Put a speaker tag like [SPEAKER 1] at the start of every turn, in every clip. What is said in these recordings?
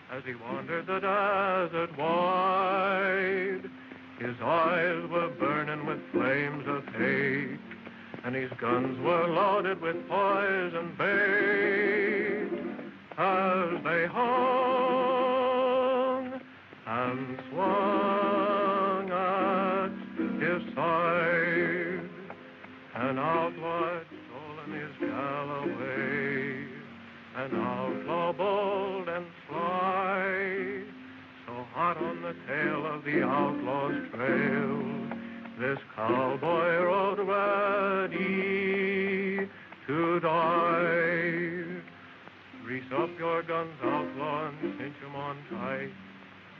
[SPEAKER 1] As he wandered the desert wide, his eyes were burning with flames of hate, and his guns were loaded with poison bait. As they hung and swung at his side, an outlaw had stolen his Galloway, an outlaw bold and sly, so hot on the tail of the outlaw's trail, this cowboy rode ready to die. Grease up your guns, outlaw, and cinch 'em on tight.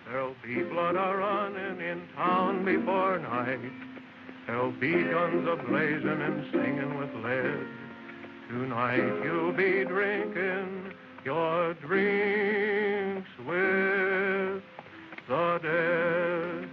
[SPEAKER 1] There'll be blood a-running in town before night. There'll be guns a-blazing and singing with lead. Tonight you'll be drinking your drinks with the dead.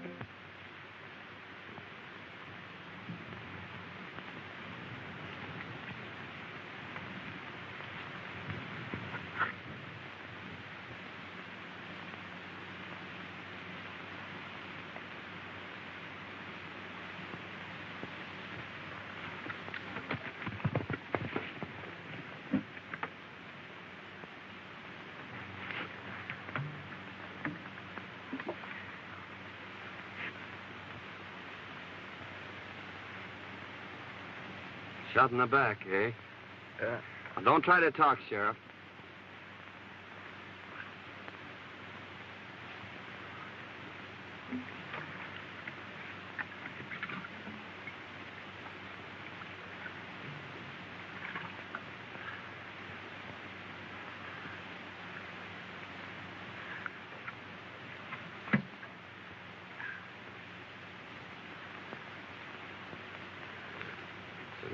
[SPEAKER 2] Shot in the back, eh?
[SPEAKER 1] Yeah.
[SPEAKER 2] Now, don't try to talk, Sheriff.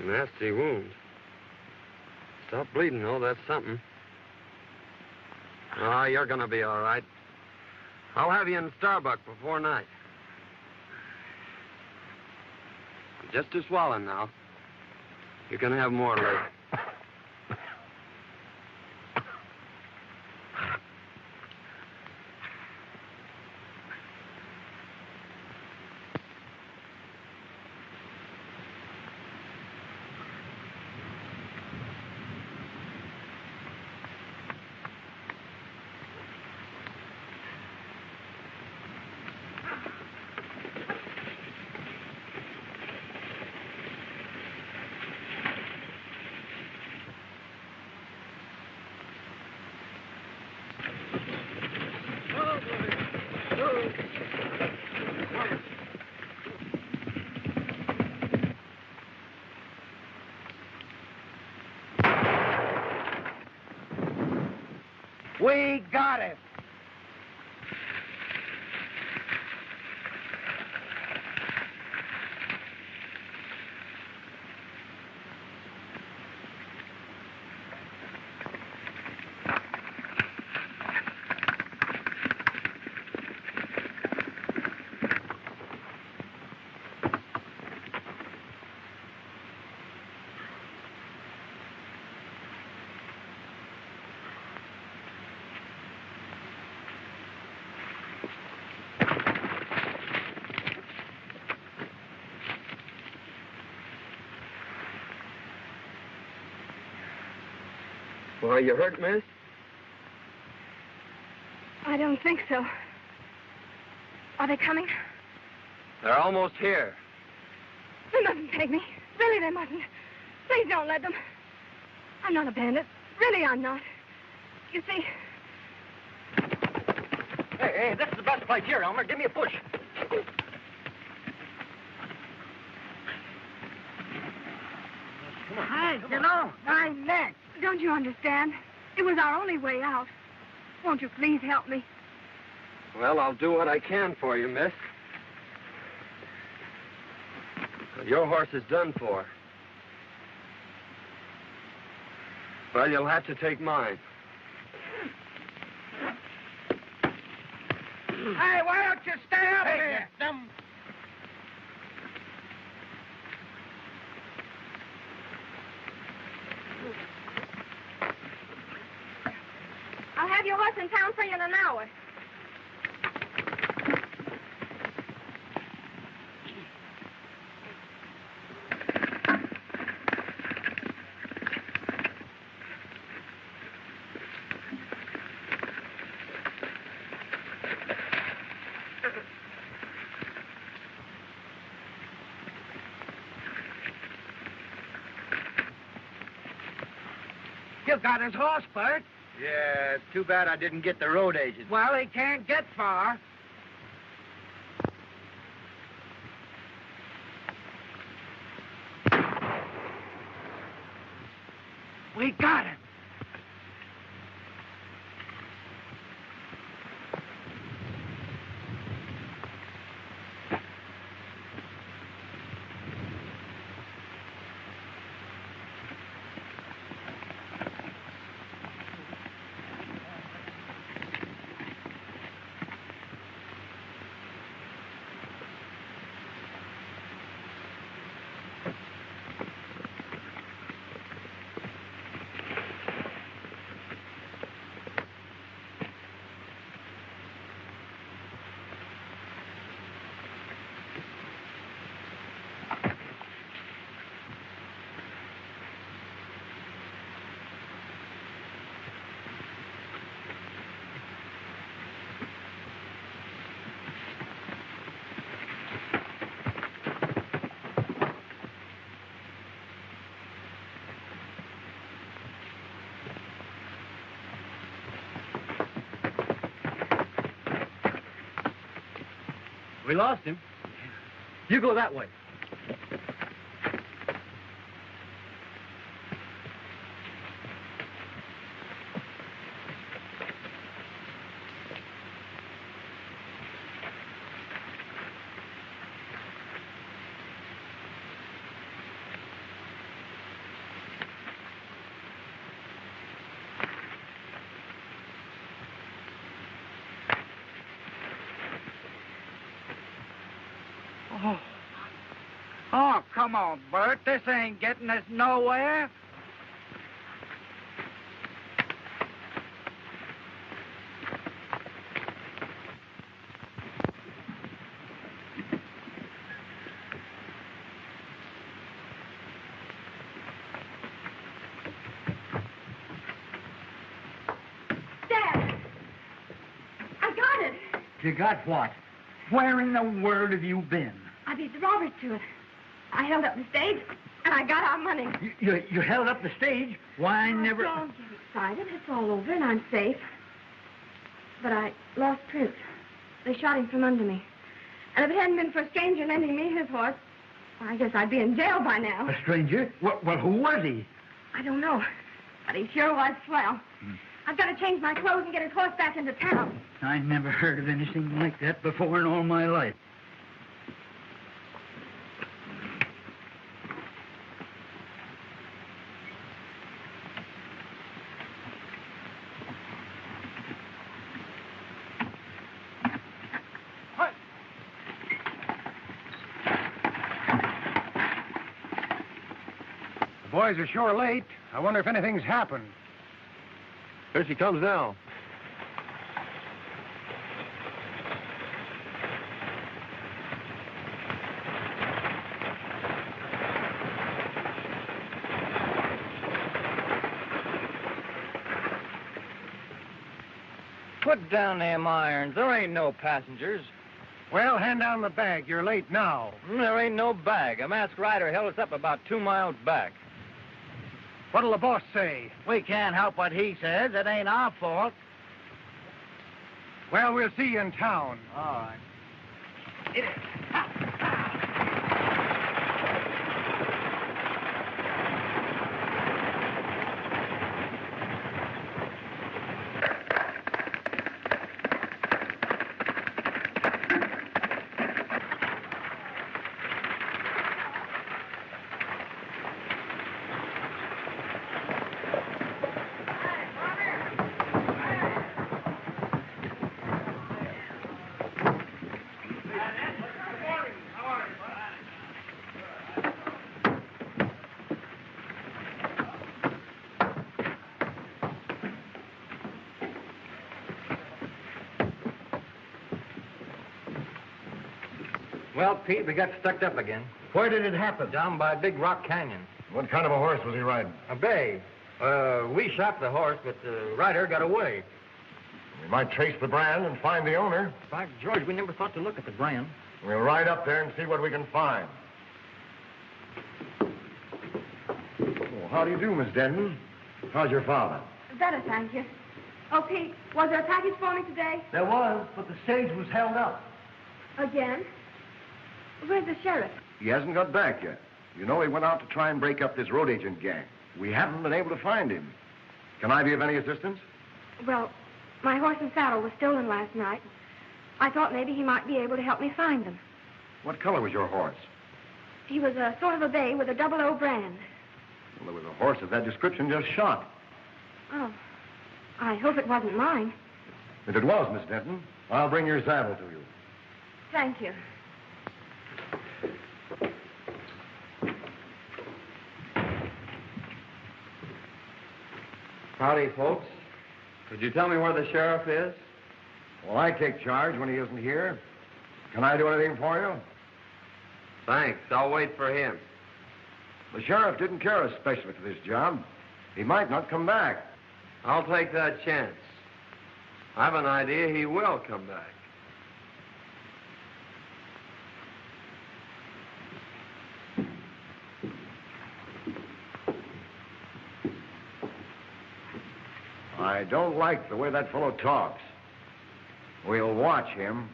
[SPEAKER 2] Nasty wound. Stop bleeding, though. That's something. Oh, you're gonna be all right. I'll have you in Starbuck before night. Just a swallowing now. You can have more later.
[SPEAKER 3] We got it.
[SPEAKER 2] Well, are you hurt, miss?
[SPEAKER 4] I don't think so. Are they coming?
[SPEAKER 2] They're almost here.
[SPEAKER 4] They mustn't take me. Really, they mustn't. Please don't let them. I'm not a bandit. Really, I'm not. You see...
[SPEAKER 2] Hey,
[SPEAKER 3] Hey, this is the best place here, Elmer. Give me a push. Hey, get on. My neck.
[SPEAKER 4] Don't you understand? It was our only way out. Won't you please help me?
[SPEAKER 2] Well, I'll do what I can for you, miss. Your horse is done for. Well, you'll have to take mine.
[SPEAKER 3] Hey, why don't you stay up here?
[SPEAKER 4] I'll have your horse in town for you in an hour.
[SPEAKER 3] You got his horse, Bert.
[SPEAKER 5] Yeah, too bad I didn't get the road agent.
[SPEAKER 3] Well, he can't get far. We got him.
[SPEAKER 5] We lost him. You go that way.
[SPEAKER 3] Oh, come on, Bert. This ain't getting us nowhere.
[SPEAKER 4] Dad! I got it.
[SPEAKER 3] You got what? Where in the world have you been?
[SPEAKER 4] I beat the robbers to it. I held up the stage, and I got our money.
[SPEAKER 3] You held up the stage? Why, I never...
[SPEAKER 4] Don't get excited. It's all over, and I'm safe. But I lost Prince. They shot him from under me. And if it hadn't been for a stranger lending me his horse, well, I guess I'd be in jail by now.
[SPEAKER 3] A stranger? Well, who was he?
[SPEAKER 4] I don't know. But he sure was swell. I've got to change my clothes and get his horse back into town.
[SPEAKER 3] I never heard of anything like that before in all my life.
[SPEAKER 5] The boys are sure late. I wonder if anything's happened.
[SPEAKER 2] Here she comes now.
[SPEAKER 5] Put down them irons. There ain't no passengers.
[SPEAKER 1] Well, hand down the bag. You're late now.
[SPEAKER 5] There ain't no bag. A masked rider held us up about 2 miles back.
[SPEAKER 1] What'll the boss say?
[SPEAKER 3] We can't help what he says. It ain't our fault. Well, we'll see you in town.
[SPEAKER 5] All right. Well, Pete, we got stuck up again.
[SPEAKER 6] Where did it happen?
[SPEAKER 5] Down by Big Rock Canyon.
[SPEAKER 6] What kind of a horse was he riding?
[SPEAKER 5] A bay. We shot the horse, but the rider got away.
[SPEAKER 6] We might trace the brand and find the owner.
[SPEAKER 5] By George, we never thought to look at the brand.
[SPEAKER 6] We'll ride up there and see what we can find. Oh, how do you do, Miss Denton? How's your father?
[SPEAKER 4] Better, thank you. Oh, Pete, was there a package for me today?
[SPEAKER 6] There was, but the stage was held up.
[SPEAKER 4] Again? Where's the sheriff?
[SPEAKER 6] He hasn't got back yet. You know, he went out to try and break up this road agent gang. We haven't been able to find him. Can I be of any assistance?
[SPEAKER 4] Well, my horse and saddle was stolen last night. I thought maybe he might be able to help me find them.
[SPEAKER 6] What color was your horse?
[SPEAKER 4] He was a sort of a bay with a 00 brand.
[SPEAKER 6] Well, there was a horse of that description just shot.
[SPEAKER 4] Oh, I hope it wasn't mine.
[SPEAKER 6] If it was, Miss Denton, I'll bring your saddle to you.
[SPEAKER 4] Thank you.
[SPEAKER 2] Howdy, folks. Could you tell me where the sheriff is?
[SPEAKER 6] Well, I take charge when he isn't here. Can I do anything for you?
[SPEAKER 2] Thanks. I'll wait for him.
[SPEAKER 6] The sheriff didn't care especially for this job. He might not come back.
[SPEAKER 2] I'll take that chance. I have an idea he will come back.
[SPEAKER 6] I don't like the way that fellow talks. We'll watch him.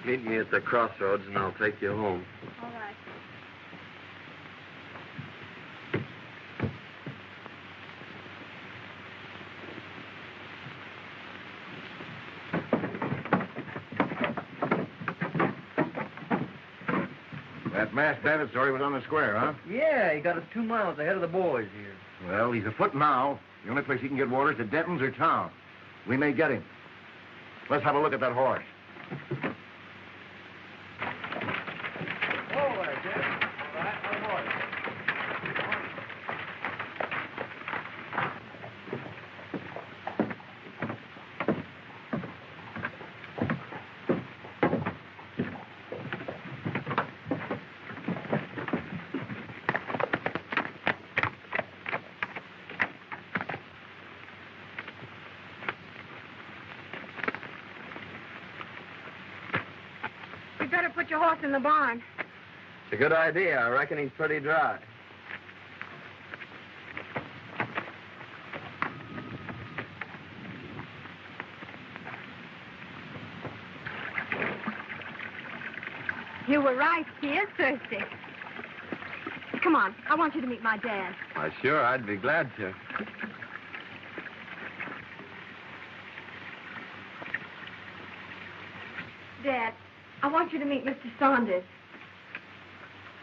[SPEAKER 2] Meet me at the crossroads and I'll take you home.
[SPEAKER 4] All right.
[SPEAKER 6] That masked bandit story was on the square, huh?
[SPEAKER 5] Yeah, he got us 2 miles ahead of the boys here.
[SPEAKER 6] Well, he's afoot now. The only place he can get water is at Denton's or town. We may get him. Let's have a look at that horse.
[SPEAKER 4] You'd better put your horse in the barn.
[SPEAKER 2] It's a good idea. I reckon he's pretty dry.
[SPEAKER 4] You were right. He is thirsty. Come on. I want you to meet my dad.
[SPEAKER 2] Why, sure, I'd be glad to.
[SPEAKER 4] Dad, I want you to meet Mr. Saunders.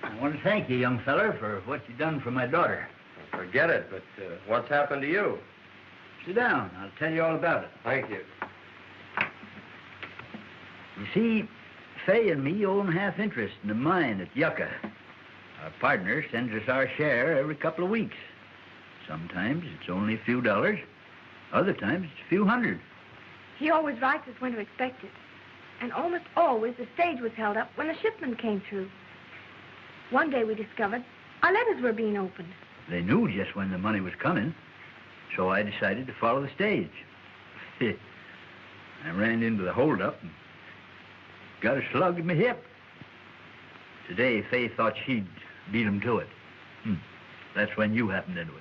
[SPEAKER 7] I want to thank you, young feller, for what you've done for my daughter.
[SPEAKER 2] Forget it, but what's happened to you?
[SPEAKER 7] Sit down. I'll tell you all about it.
[SPEAKER 2] Thank you.
[SPEAKER 7] You see, Fay and me own half interest in the mine at Yucca. Our partner sends us our share every couple of weeks. Sometimes it's only a few dollars. Other times it's a few hundred.
[SPEAKER 4] He always writes us when to expect it. And almost always the stage was held up when the shipment came through. One day we discovered our letters were being opened.
[SPEAKER 7] They knew just when the money was coming, so I decided to follow the stage. I ran into the holdup and got a slug in my hip. Today, Fay thought she'd beat him to it. That's when you happened into it.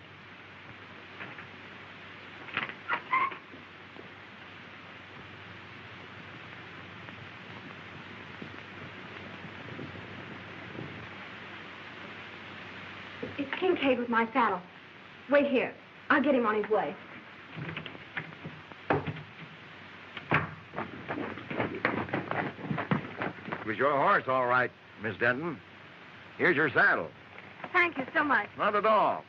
[SPEAKER 4] It's Kincaid with my saddle. Wait here. I'll get him on his way.
[SPEAKER 6] It was your horse, all right, Miss Denton. Here's your saddle.
[SPEAKER 4] Thank you so much.
[SPEAKER 6] Not at all.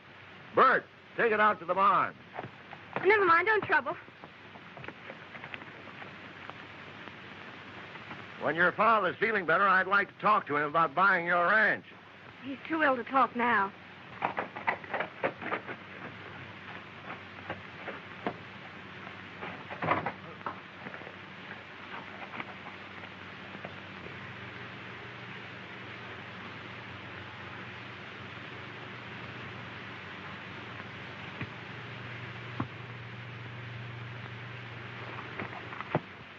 [SPEAKER 6] Bert, take it out to the barn.
[SPEAKER 4] Never mind, don't trouble.
[SPEAKER 6] When your father's feeling better, I'd like to talk to him about buying your ranch.
[SPEAKER 4] He's too ill to talk now.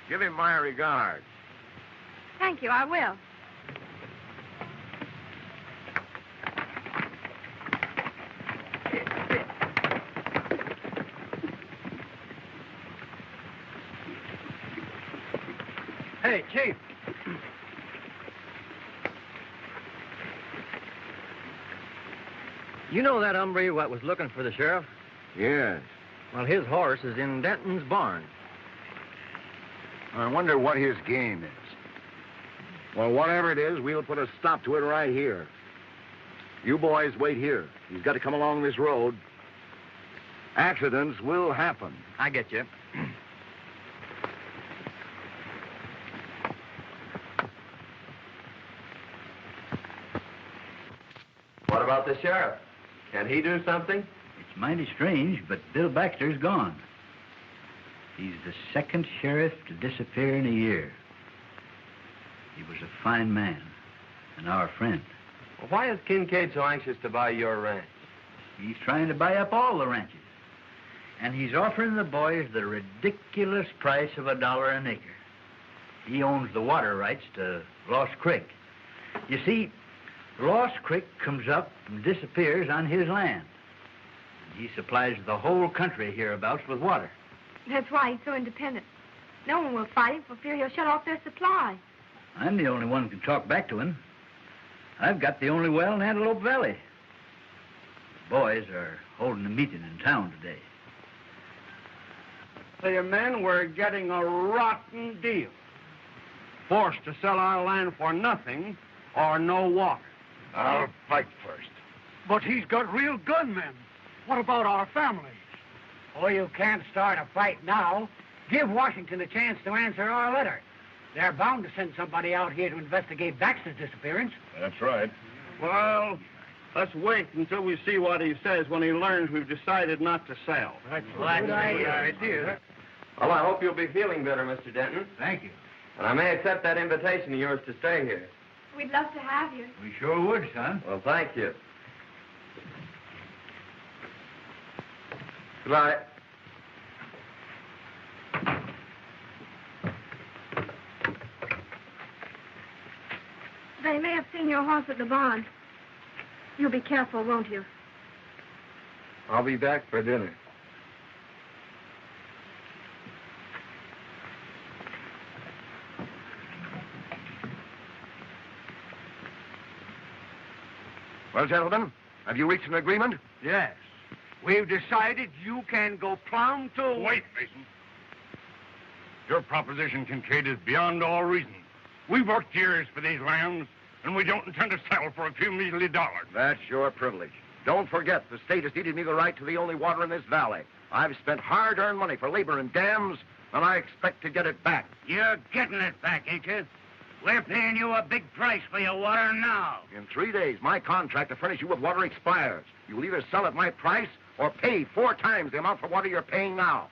[SPEAKER 6] Give him my regards.
[SPEAKER 4] Thank you, I will.
[SPEAKER 3] Hey, Chief.
[SPEAKER 5] You know that hombre what was looking for the sheriff?
[SPEAKER 6] Yes.
[SPEAKER 5] Well, his horse is in Denton's barn.
[SPEAKER 6] I wonder what his game is. Well, whatever it is, we'll put a stop to it right here. You boys wait here. He's got to come along this road. Accidents will happen.
[SPEAKER 5] I get you.
[SPEAKER 2] What about the sheriff? Can he do something?
[SPEAKER 7] It's mighty strange, but Bill Baxter's gone. He's the second sheriff to disappear in a year. He was a fine man and our friend.
[SPEAKER 2] Well, why is Kincaid so anxious to buy your ranch?
[SPEAKER 7] He's trying to buy up all the ranches. And he's offering the boys the ridiculous price of $1 an acre. He owns the water rights to Lost Creek. You see, Lost Creek comes up and disappears on his land. He supplies the whole country hereabouts with water.
[SPEAKER 4] That's why he's so independent. No one will fight him for fear he'll shut off their supply.
[SPEAKER 7] I'm the only one who can talk back to him. I've got the only well in Antelope Valley. The boys are holding a meeting in town today.
[SPEAKER 3] The men were getting a rotten deal. Forced to sell our land for nothing or no water.
[SPEAKER 6] I'll fight first.
[SPEAKER 3] But he's got real gunmen. What about our families? Oh, you can't start a fight now. Give Washington a chance to answer our letter. They're bound to send somebody out here to investigate Baxter's disappearance.
[SPEAKER 6] That's right.
[SPEAKER 8] Well, let's wait until we see what he says when he learns we've decided not to sell.
[SPEAKER 3] That's a good idea.
[SPEAKER 2] Well, I hope you'll be feeling better, Mr. Denton.
[SPEAKER 7] Thank you.
[SPEAKER 2] And I may accept that invitation of yours to stay here.
[SPEAKER 4] We'd love to have you.
[SPEAKER 7] We sure would, son.
[SPEAKER 2] Well, thank you. Goodbye.
[SPEAKER 4] They may have seen your horse at the barn. You'll be careful, won't you?
[SPEAKER 2] I'll be back for dinner.
[SPEAKER 6] Well, gentlemen, have you reached an agreement?
[SPEAKER 3] Yes. We've decided you can go plumb to...
[SPEAKER 9] Wait, Mason. Your proposition, Kincaid, is beyond all reason. We've worked years for these lands, and we don't intend to settle for a few measly dollars.
[SPEAKER 6] That's your privilege. Don't forget, the state has ceded me the right to the only water in this valley. I've spent hard-earned money for labor and dams, and I expect to get it back.
[SPEAKER 3] You're getting it back, ain't you? We're paying you a big price for your water now.
[SPEAKER 6] In 3 days, my contract to furnish you with water expires. You'll either sell at my price or pay 4 times the amount for water you're paying now.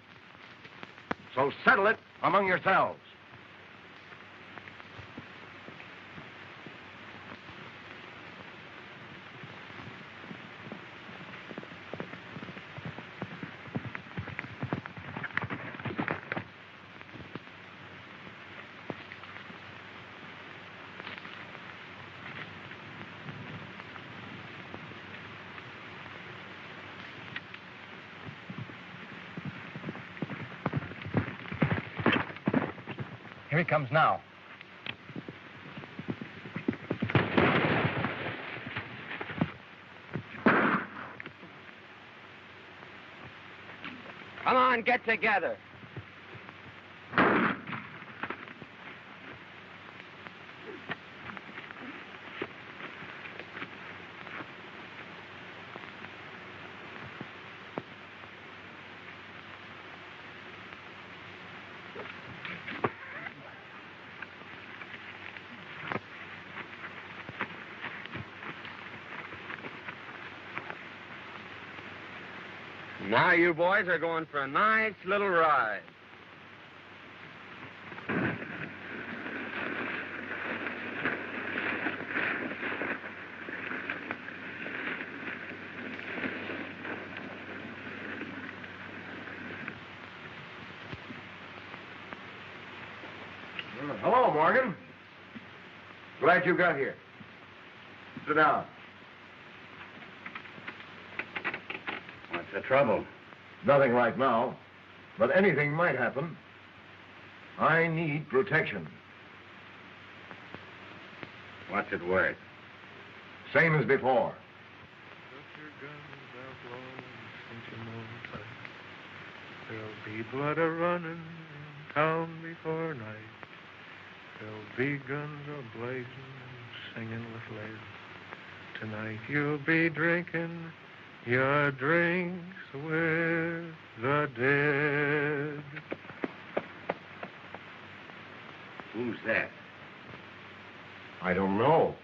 [SPEAKER 6] So settle it among yourselves.
[SPEAKER 5] Here he comes now.
[SPEAKER 2] Come on, get together. Now you boys are going for a nice little ride.
[SPEAKER 6] Hello, Morgan. Glad you got here. Sit down.
[SPEAKER 9] What's the trouble?
[SPEAKER 6] Nothing right now, but anything might happen. I need protection.
[SPEAKER 9] What's it worth?
[SPEAKER 6] Same as before.
[SPEAKER 1] Put your guns outlaws, cinch 'em on tight. There'll be blood a-running in town before night. There'll be guns a-blazing and singing with lace. Tonight you'll be drinking your drinks with the dead.
[SPEAKER 9] Who's that?
[SPEAKER 6] I don't know.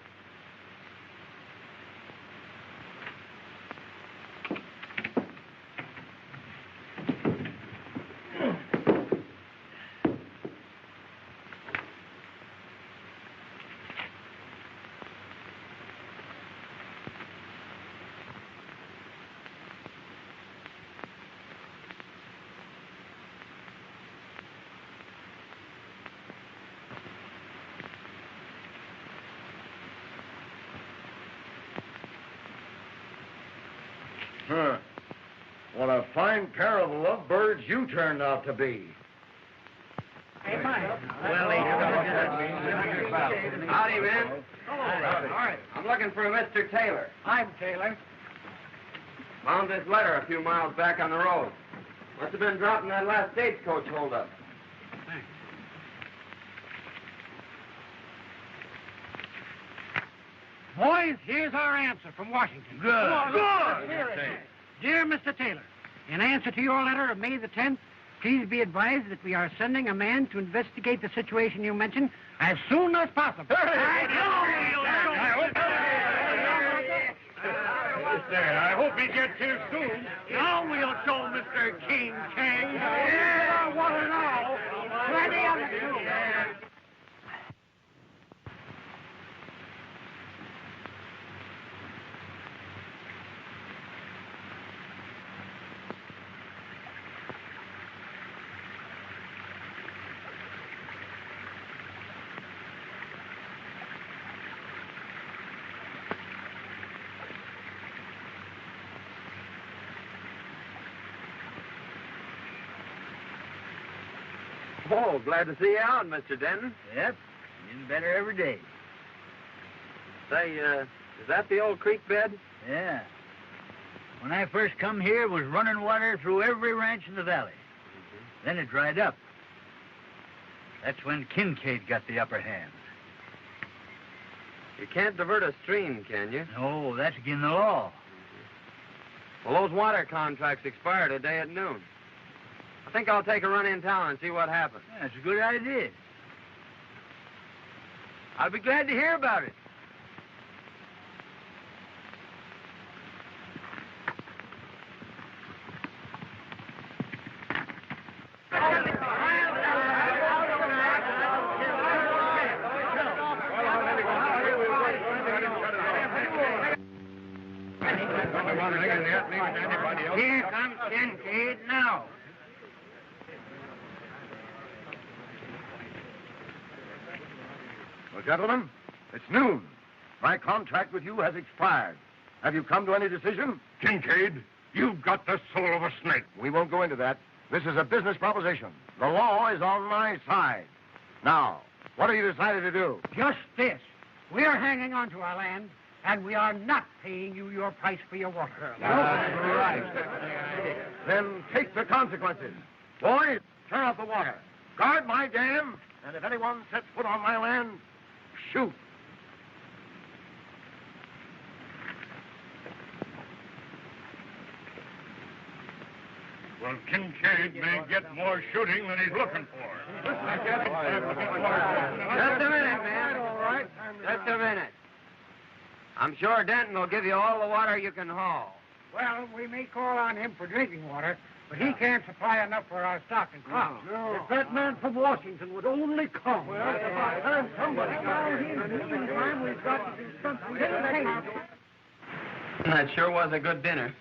[SPEAKER 6] Huh. What a fine pair of lovebirds you turned out to be.
[SPEAKER 3] Hey, Mike.
[SPEAKER 2] Howdy, men.
[SPEAKER 3] All right.
[SPEAKER 2] I'm looking for a Mr. Taylor.
[SPEAKER 3] I'm Taylor.
[SPEAKER 2] Found this letter a few miles back on the road. Must have been dropped in that last stagecoach holdup.
[SPEAKER 3] Thanks. Boys, here's our answer from Washington.
[SPEAKER 9] Good.
[SPEAKER 3] Dear Mr. Taylor, in answer to your letter of May the 10th, please be advised that we are sending a man to investigate the situation you mentioned as soon as possible.
[SPEAKER 9] I hope he gets here soon.
[SPEAKER 3] Now we'll show Mr. King King. Yeah, what and all. Plenty of it, too.
[SPEAKER 2] Oh, glad to see you out, Mr. Denton.
[SPEAKER 7] Yep, getting better every day.
[SPEAKER 2] Say, is that the old creek bed?
[SPEAKER 7] Yeah. When I first come here, it was running water through every ranch in the valley. Then it dried up. That's when Kincaid got the upper hand.
[SPEAKER 2] You can't divert a stream, can you?
[SPEAKER 7] No, that's against the law.
[SPEAKER 2] Well, those water contracts expire today at noon. I think I'll take a run in town and see what happens.
[SPEAKER 7] That's a good idea.
[SPEAKER 2] I'll be glad to hear about it.
[SPEAKER 3] Here comes Kincaid now.
[SPEAKER 6] Well, gentlemen, it's noon. My contract with you has expired. Have you come to any decision?
[SPEAKER 9] Kincaid, you've got the soul of a snake.
[SPEAKER 6] We won't go into that. This is a business proposition. The law is on my side. Now, what have you decided to do?
[SPEAKER 3] Just this. We're hanging on to our land, and we are not paying you your price for your water.
[SPEAKER 6] That's right. Then take the consequences. Boys, turn off the water. Guard my dam, and if anyone sets foot on my land, shoot.
[SPEAKER 9] Well, Kincaid may get more shooting than he's looking for.
[SPEAKER 2] Just a minute, man. All right. Just a minute. I'm sure Denton will give you all the water you can haul.
[SPEAKER 3] Well, we may call on him for drinking water, but he can't supply enough for our stock and crop.
[SPEAKER 8] No. If that man from Washington would only come.
[SPEAKER 3] Well, it's about time somebody got here. In the meantime, we've got to do something.
[SPEAKER 2] That sure was a good dinner.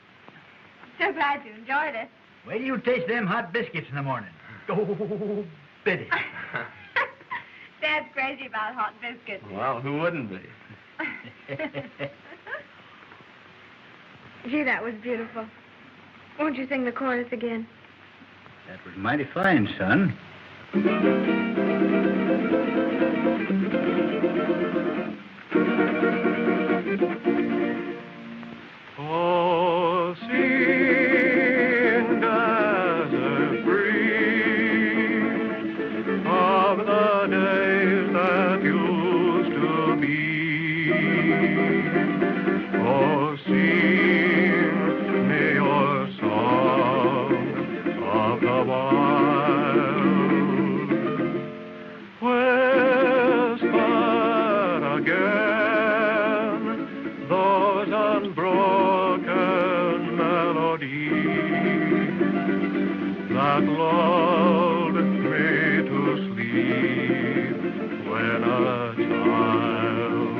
[SPEAKER 4] So glad you enjoyed it.
[SPEAKER 7] Wait till you taste them hot biscuits in the morning. Oh, Biddy.
[SPEAKER 4] Dad's crazy about hot biscuits.
[SPEAKER 2] Well, who wouldn't be?
[SPEAKER 4] Gee, that was beautiful. Won't you sing the chorus again?
[SPEAKER 7] That was mighty fine, son.
[SPEAKER 1] Oh, sing desert breeze of the days that used to be. Oh, sing me your song of the wild. Whisper again those unbroken melodies that lulled me to sleep when a child.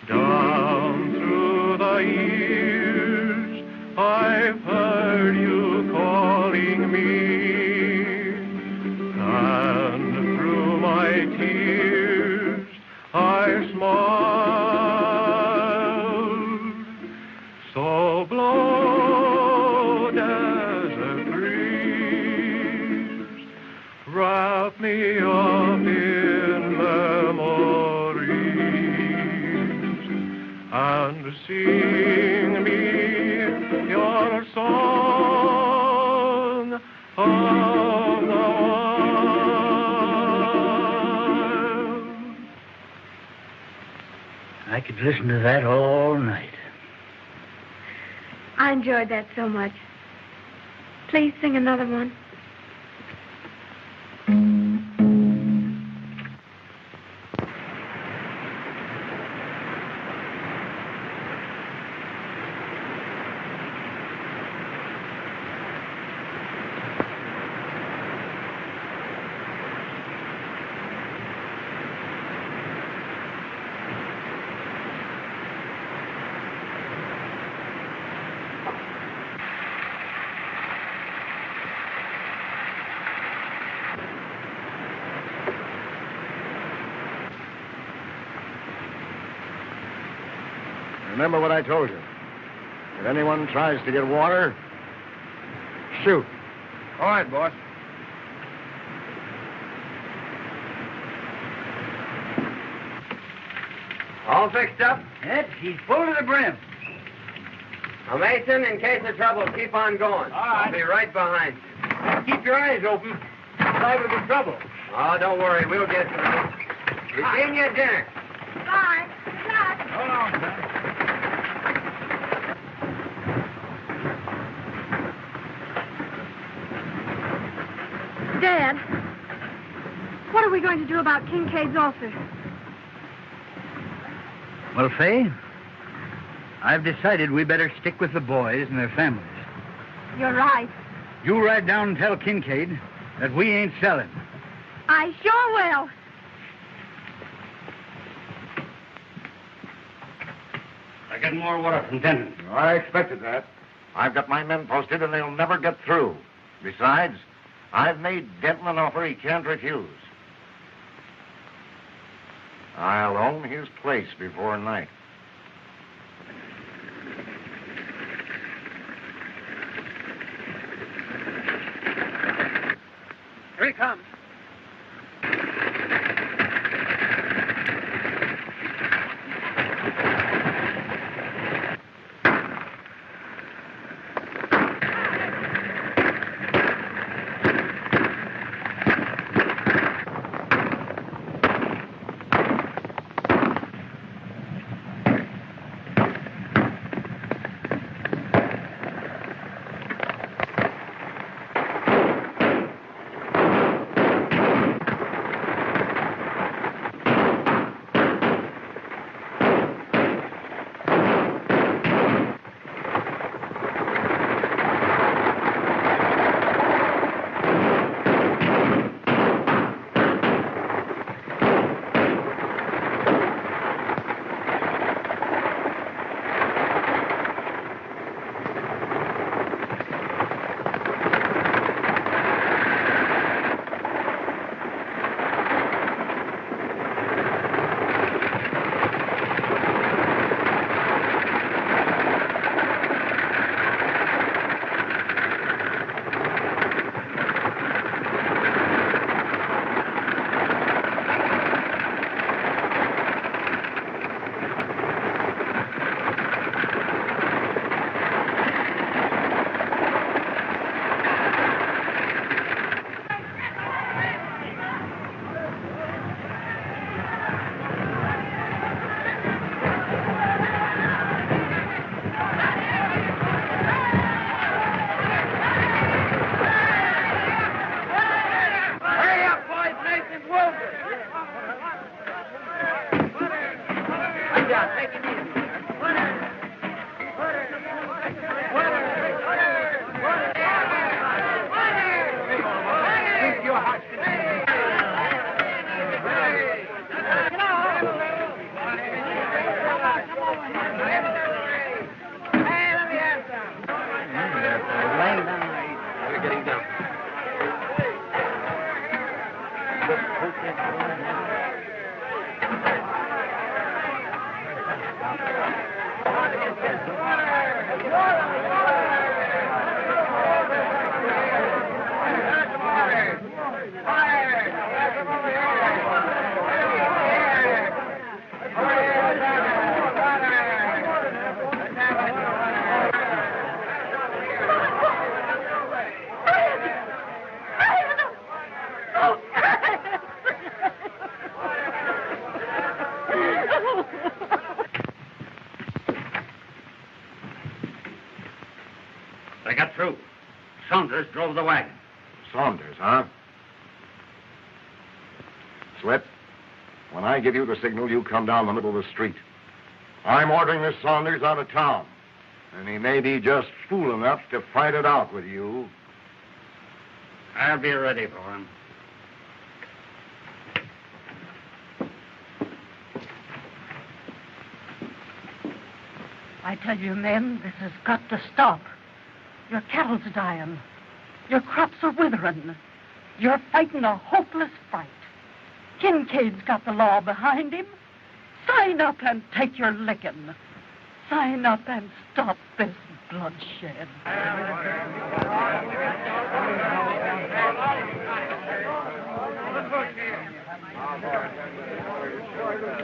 [SPEAKER 1] Down through the years, I've heard you calling me, and through my tears, I smiled. So blow, desert breeze, wrap me up in memories, and sing me your song of the wild.
[SPEAKER 7] I could listen to that all night.
[SPEAKER 4] I enjoyed that so much. Please sing another one.
[SPEAKER 6] Remember what I told you. If anyone tries to get water, shoot.
[SPEAKER 2] All right, boss. All fixed up?
[SPEAKER 7] Yes, he's full to the brim.
[SPEAKER 2] Now, Mason, in case of trouble, keep on going.
[SPEAKER 3] All right.
[SPEAKER 2] I'll be right behind you.
[SPEAKER 3] Keep your eyes open. Liable to be trouble.
[SPEAKER 2] Oh, don't worry. We'll get through. We've seen you at dinner.
[SPEAKER 4] Bye. Good luck.
[SPEAKER 7] Hold on, son.
[SPEAKER 4] Dad, what are we going to do about Kincaid's ulcer?
[SPEAKER 7] Well, Fay, I've decided we better stick with the boys and their families.
[SPEAKER 4] You're right.
[SPEAKER 7] You ride down and tell Kincaid that we ain't selling.
[SPEAKER 4] I sure will.
[SPEAKER 8] I get more water from Denton.
[SPEAKER 6] I expected that. I've got my men posted, and they'll never get through. Besides, I've made Denton an offer he can't refuse. I'll own his place before night.
[SPEAKER 3] Here he comes. They got through. Saunders drove the wagon.
[SPEAKER 6] Saunders, huh? Slip, when I give you the signal, you come down the middle of the street. I'm ordering this Saunders out of town, and he may be just fool enough to fight it out with you.
[SPEAKER 3] I'll be ready for him.
[SPEAKER 10] I tell you, men, this has got to stop. Your cattle's dying. Your crops are withering. You're fighting a hopeless fight. Kincaid's got the law behind him. Sign up and take your licking. Sign up and stop this bloodshed.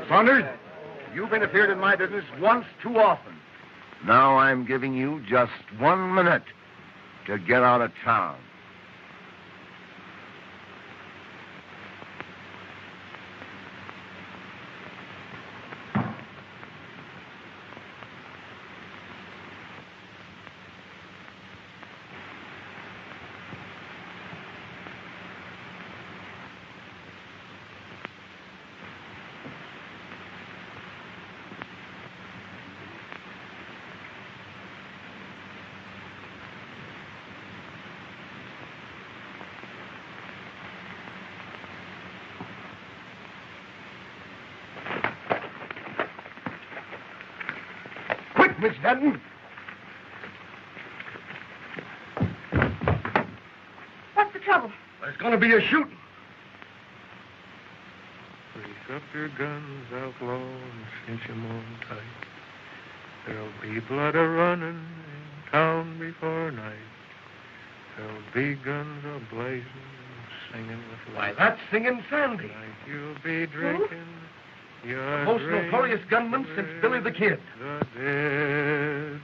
[SPEAKER 6] Saunders, you've interfered in my business once too often. Now I'm giving you just 1 minute to get out of town. Miss Denton.
[SPEAKER 4] What's the trouble?
[SPEAKER 6] There's going to be a shooting.
[SPEAKER 1] Grease up your guns, outlaw, and cinch 'em on tight. There'll be blood a-running in town before night. There'll be guns a-blazing, singing with
[SPEAKER 6] Why,
[SPEAKER 1] light.
[SPEAKER 6] that's Singin Sandy.
[SPEAKER 1] Tonight you'll be drinking.
[SPEAKER 6] The most notorious gunman since Billy the Kid.
[SPEAKER 1] The dead.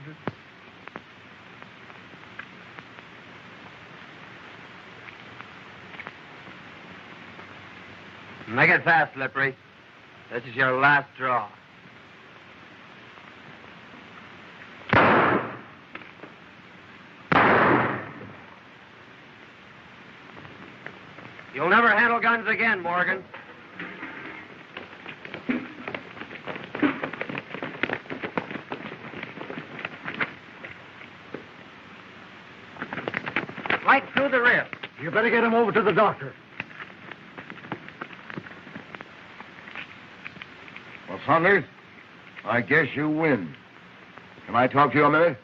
[SPEAKER 2] Make it fast, Slippery. This is your last draw. You'll never handle guns again, Morgan. Right through the rib.
[SPEAKER 3] You better get him over to the doctor.
[SPEAKER 6] Well, Saunders, I guess you win. Can I talk to you a minute?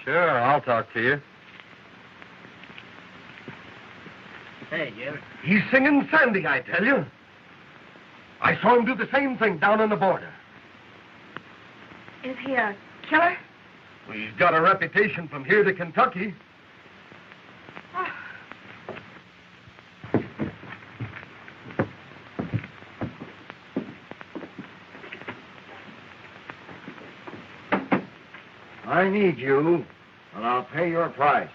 [SPEAKER 2] Sure, I'll talk to you.
[SPEAKER 3] Hey, Jim.
[SPEAKER 6] He's Singin Sandy, I tell you. I saw him do the same thing down on the border.
[SPEAKER 4] Is he a killer?
[SPEAKER 6] Well, he's got a reputation from here to Kentucky.
[SPEAKER 4] Oh.
[SPEAKER 6] I need you, and I'll pay your price.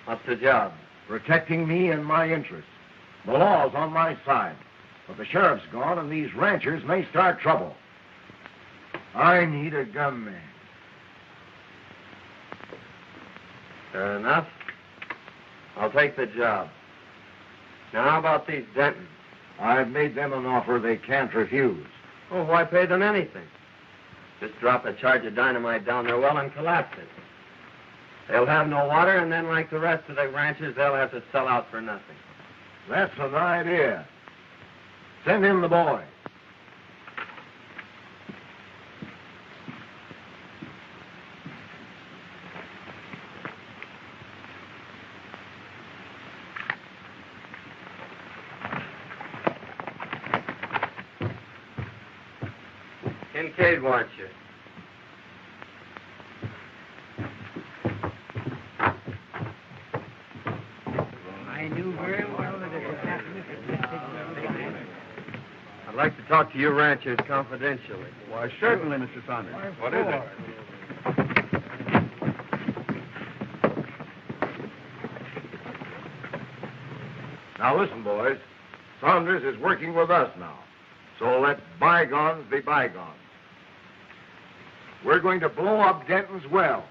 [SPEAKER 2] What's the job?
[SPEAKER 6] Protecting me and my interests. The law's on my side, but the sheriff's gone, and these ranchers may start trouble. I need a gunman.
[SPEAKER 2] Fair enough. I'll take the job. Now, how about these Dentons?
[SPEAKER 6] I've made them an offer they can't refuse.
[SPEAKER 2] Oh, why pay them anything? Just drop a charge of dynamite down their well and collapse it. They'll have no water, and then, like the rest of the ranchers, they'll have to sell out for nothing.
[SPEAKER 6] That's an idea. Send in the boy.
[SPEAKER 2] Kincaid wants you.
[SPEAKER 3] I knew very well that it was happening.
[SPEAKER 2] I'd like to talk to you ranchers confidentially.
[SPEAKER 8] Why, certainly, Mr. Saunders. What is it?
[SPEAKER 6] Now listen, boys. Saunders is working with us now. So let bygones be bygones. We're going to blow up Denton's well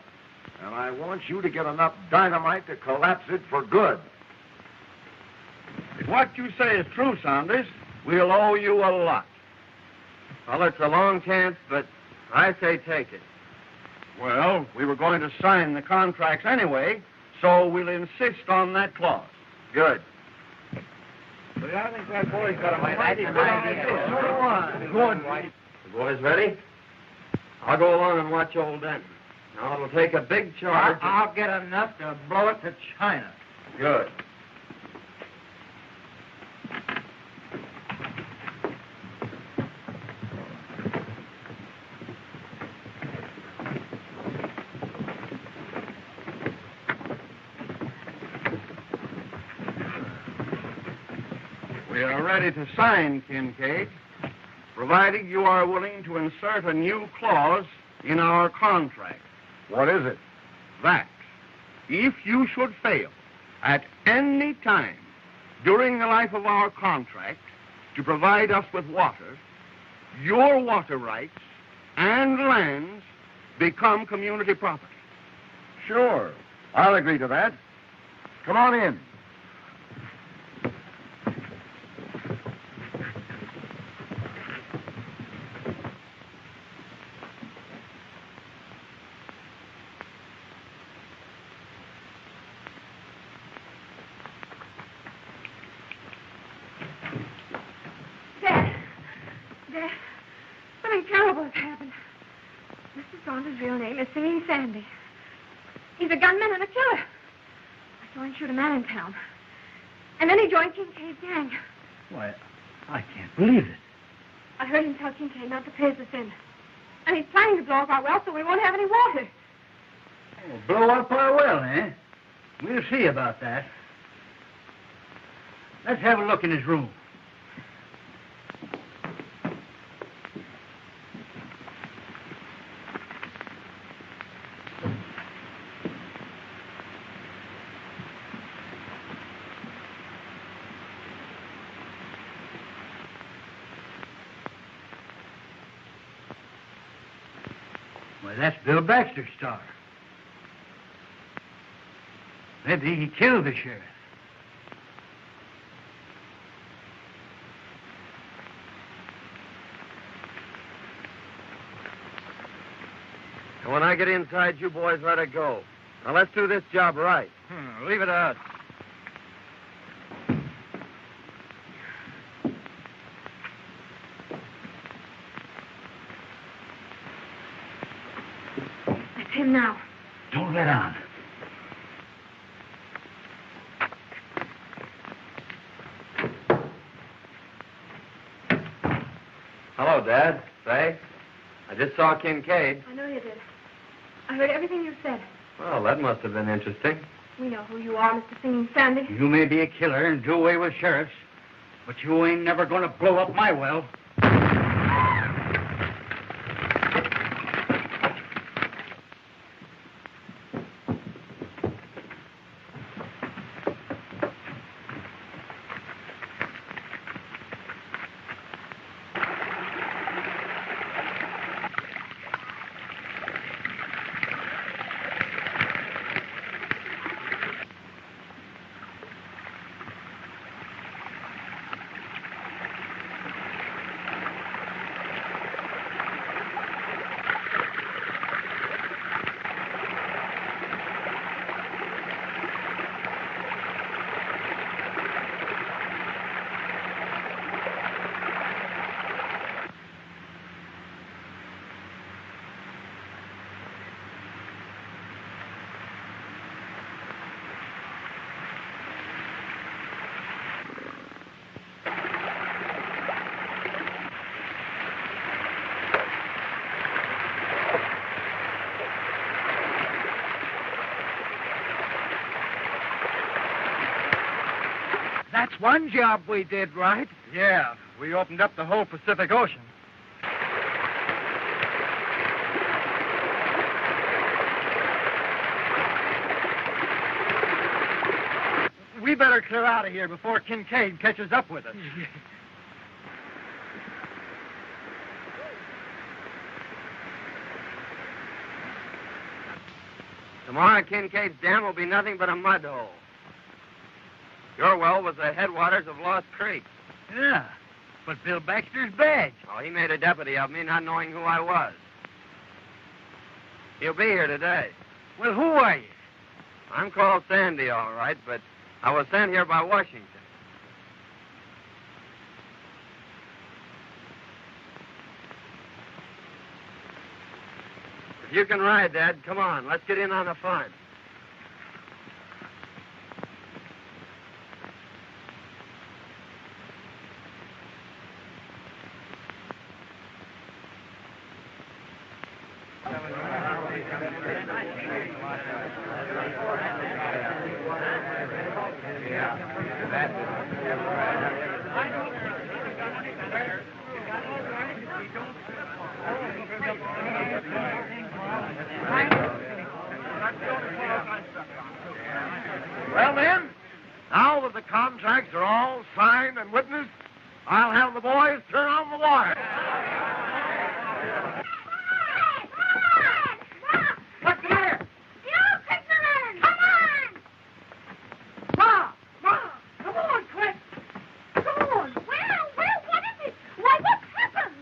[SPEAKER 6] And I want you to get enough dynamite to collapse it for good.
[SPEAKER 8] If what you say is true, Saunders, we'll owe you a lot.
[SPEAKER 2] Well, it's a long chance, but I say take it.
[SPEAKER 8] Well, we were going to sign the contracts anyway, so we'll insist on that clause.
[SPEAKER 2] Good.
[SPEAKER 8] But I think that boy's got a mighty good
[SPEAKER 3] idea.
[SPEAKER 8] So do I.
[SPEAKER 3] Good.
[SPEAKER 2] The boys ready? I'll go along and watch old Denton. Now, it'll take a big charge.
[SPEAKER 3] I'll get enough to blow it to China.
[SPEAKER 2] Good.
[SPEAKER 8] We are ready to sign, Kincaid, provided you are willing to insert a new clause in our contract.
[SPEAKER 6] What is it?
[SPEAKER 8] That if you should fail at any time during the life of our contract to provide us with water, your water rights and lands become community property.
[SPEAKER 6] Sure. I'll agree to that. Come on in.
[SPEAKER 4] Dad, something terrible has happened. Mr. Saunders' real name is Singin Sandy. He's a gunman and a killer. I saw him shoot a man in town. And then he joined Kincaid's gang.
[SPEAKER 7] Why, I can't believe it.
[SPEAKER 4] I heard him tell Kincaid not to pay us in. And he's planning to blow up our well so we won't have any water.
[SPEAKER 7] Oh, blow up our well, eh? We'll see about that. Let's have a look in his room. Why, that's Bill Baxter's star. Maybe he killed the sheriff.
[SPEAKER 2] And when I get inside, you boys let it go. Now, let's do this job right.
[SPEAKER 5] Leave it to us.
[SPEAKER 4] That's him now.
[SPEAKER 7] Don't let on.
[SPEAKER 2] Hello, Dad. Fay. I just saw Kincaid.
[SPEAKER 4] I know you did. I heard everything you said.
[SPEAKER 2] Well, that must have been interesting.
[SPEAKER 4] We know who you are, Mr. Singing Sandy.
[SPEAKER 7] You may be a killer and do away with sheriffs, but you ain't never going to blow up my well.
[SPEAKER 3] That's one job we did right.
[SPEAKER 5] Yeah, we opened up the whole Pacific Ocean. We better clear out of here before Kincaid catches up with us.
[SPEAKER 2] Tomorrow, Kincaid's dam will be nothing but a mud hole. Your well was the headwaters of Lost Creek.
[SPEAKER 7] Yeah, but Bill Baxter's badge.
[SPEAKER 2] Oh, he made a deputy of me, not knowing who I was. He'll be here today.
[SPEAKER 3] Well, who are you?
[SPEAKER 2] I'm called Sandy, all right, but I was sent here by Washington. If you can ride, Dad, come on. Let's get in on the fun.
[SPEAKER 6] Well, then, now that the contracts are all signed and witnessed, I'll have the boys turn on the water.
[SPEAKER 3] What's the matter?
[SPEAKER 4] You fishermen! Come on!
[SPEAKER 3] Ma! Come on, quick!
[SPEAKER 4] Come on! Well, what is it? Why, what's happened?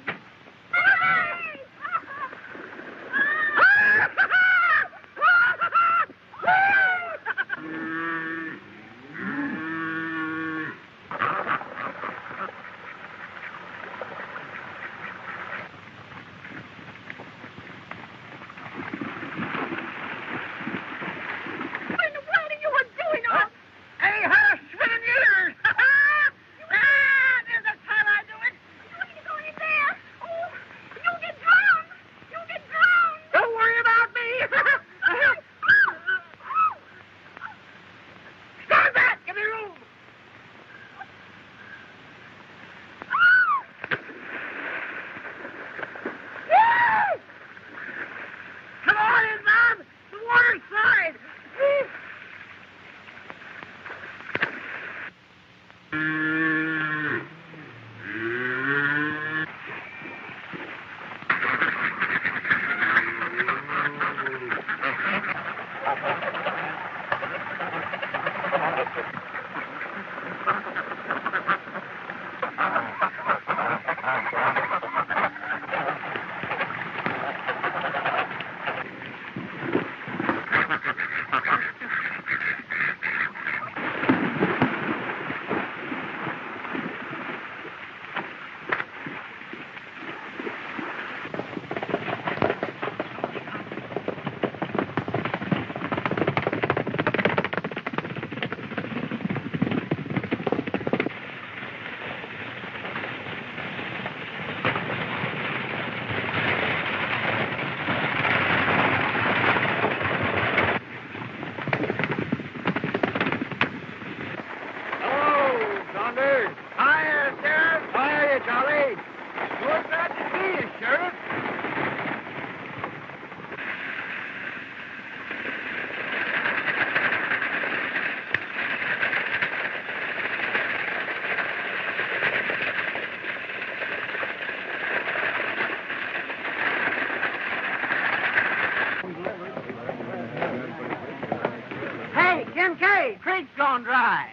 [SPEAKER 3] Hey, Kincaid, creek's gone dry.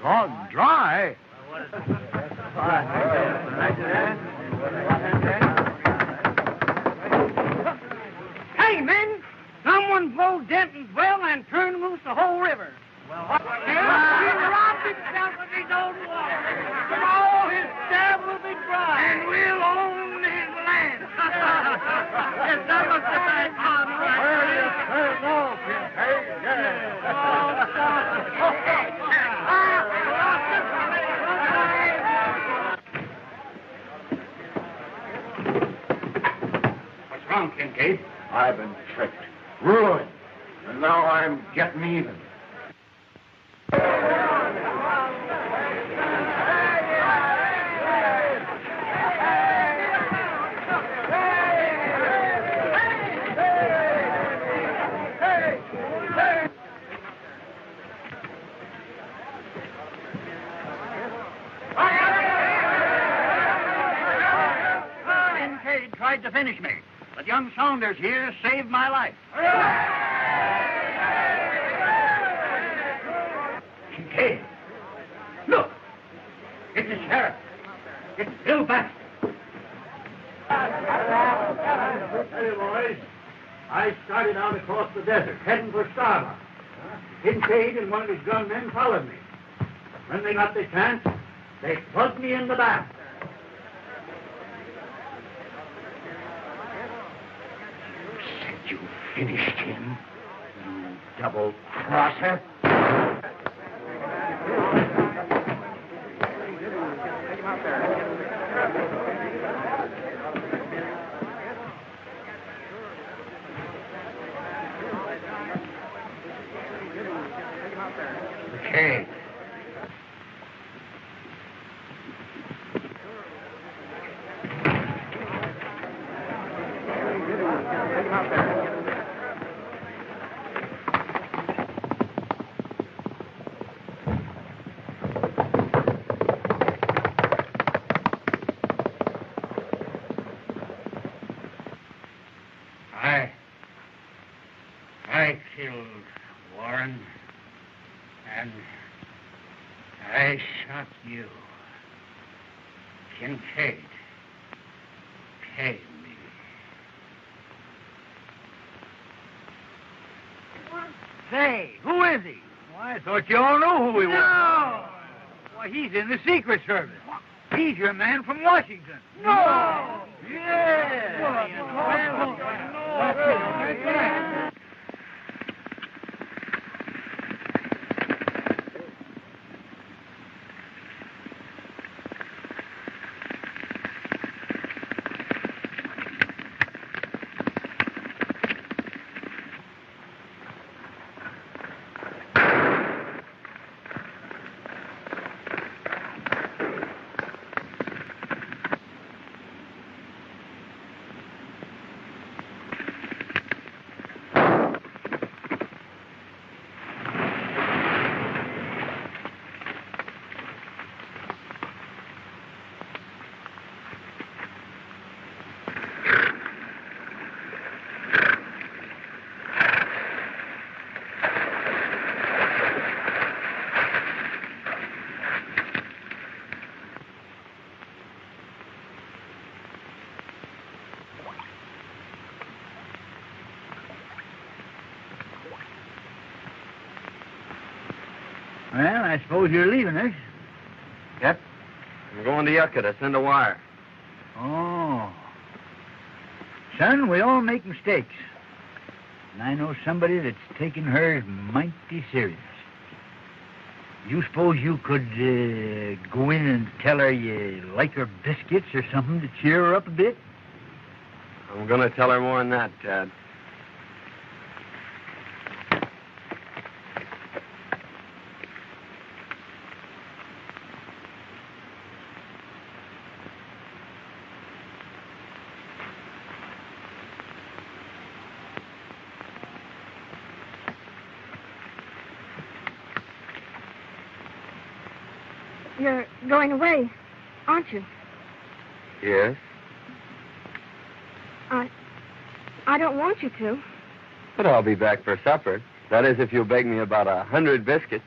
[SPEAKER 6] Gone dry?
[SPEAKER 3] Hey, men, someone blowed Denton's well and turned loose the whole river. Well, he robbed himself of his own water. And all his dam will be dry. And we'll own his land. Yes, that was the bad contract.
[SPEAKER 6] Where you turn off, Kincaid?
[SPEAKER 9] What's wrong, Kincaid?
[SPEAKER 6] I've been tricked, ruined, and now I'm getting even.
[SPEAKER 3] Kincaid tried to finish me, but young Saunders here saved my life. Kincaid! Look! It's the sheriff! It's Bill Baxter!
[SPEAKER 11] Hey, boys. I started out across the desert, heading for Starbuck. Kincaid and one of his gunmen followed me. When they got their chance, they plugged me in the back.
[SPEAKER 3] You finished him, you double-crosser. Okay. I killed Warren, and I shot you. Kincaid, pay me.
[SPEAKER 5] Say, who is he? Why, I thought you all knew who he was. No! Why, he's in the Secret Service. He's your man from Washington. No! Yeah!
[SPEAKER 7] Well, I suppose you're leaving us.
[SPEAKER 2] Yep. I'm going to Yucca to send a wire.
[SPEAKER 7] Oh. Son, we all make mistakes. And I know somebody that's taking hers mighty serious. You suppose you could go in and tell her you like her biscuits or something to cheer her up a bit?
[SPEAKER 2] I'm going to tell her more than that, Dad.
[SPEAKER 4] You're going away, aren't you?
[SPEAKER 2] Yes?
[SPEAKER 4] I don't want you to.
[SPEAKER 2] But I'll be back for supper. That is, if you'll bake me about 100 biscuits.